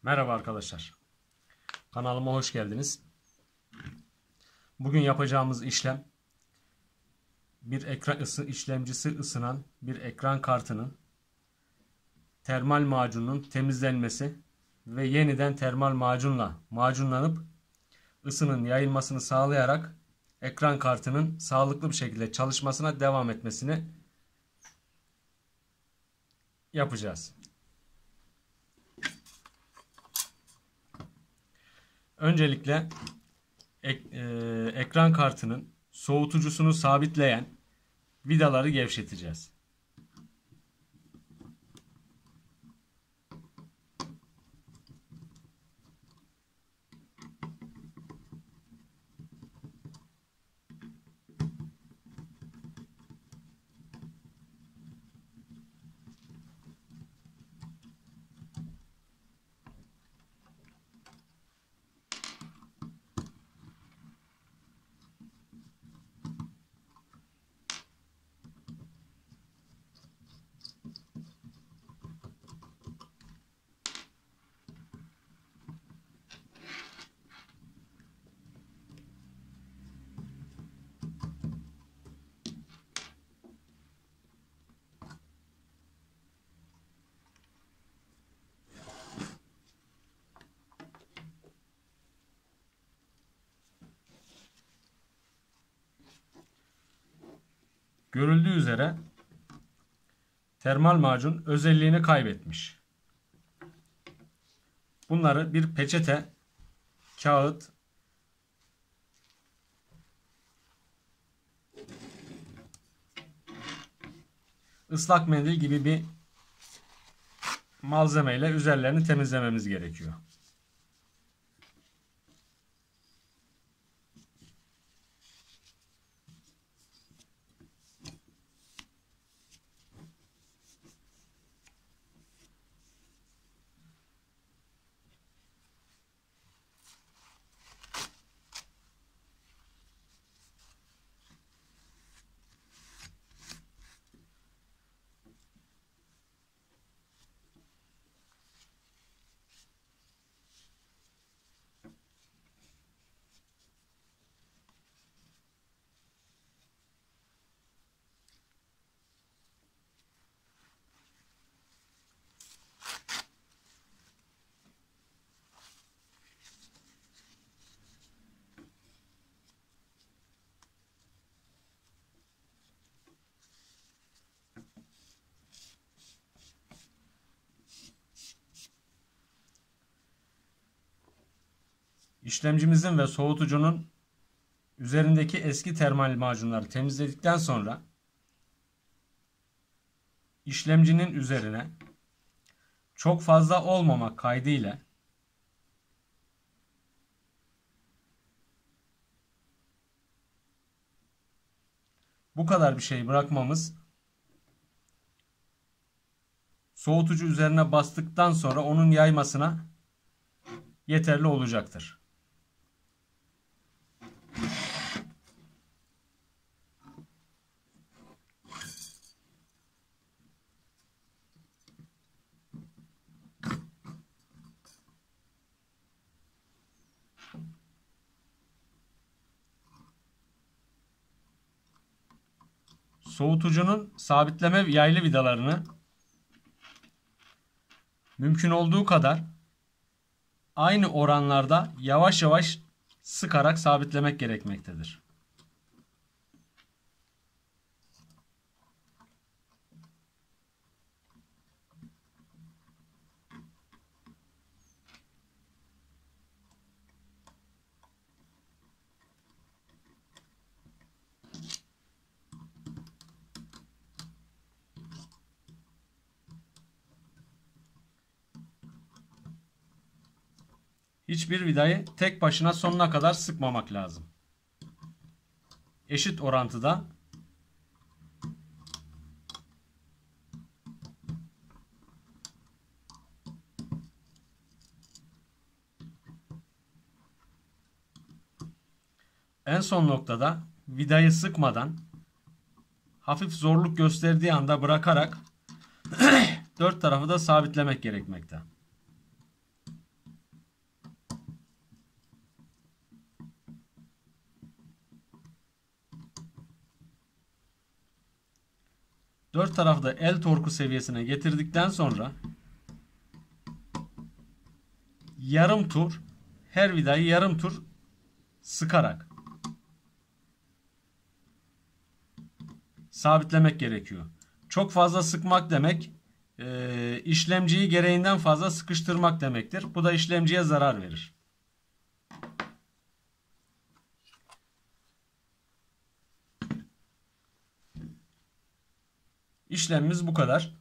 Merhaba arkadaşlar. Kanalıma hoş geldiniz. Bugün yapacağımız işlem bir ekran işlemcisi ısınan bir ekran kartının termal macunun temizlenmesi ve yeniden termal macunla macunlanıp ısının yayılmasını sağlayarak ekran kartının sağlıklı bir şekilde çalışmasına devam etmesini yapacağız. Öncelikle ekran kartının soğutucusunu sabitleyen vidaları gevşeteceğiz. Görüldüğü üzere termal macun özelliğini kaybetmiş. Bunları bir peçete, kağıt, ıslak mendil gibi bir malzemeyle üzerlerini temizlememiz gerekiyor. İşlemcimizin ve soğutucunun üzerindeki eski termal macunları temizledikten sonra işlemcinin üzerine çok fazla olmamak kaydıyla bu kadar bir şey bırakmamız soğutucu üzerine bastıktan sonra onun yaymasına yeterli olacaktır. Soğutucunun sabitleme yaylı vidalarını mümkün olduğu kadar aynı oranlarda yavaş yavaş sıkarak sabitlemek gerekmektedir. Hiçbir vidayı tek başına sonuna kadar sıkmamak lazım. Eşit orantıda en son noktada vidayı sıkmadan hafif zorluk gösterdiği anda bırakarak dört tarafı da sabitlemek gerekmekte. Dört tarafta el torku seviyesine getirdikten sonra yarım tur, her vidayı yarım tur sıkarak sabitlemek gerekiyor. Çok fazla sıkmak demek işlemciyi gereğinden fazla sıkıştırmak demektir. Bu da işlemciye zarar verir. İşlemimiz bu kadar.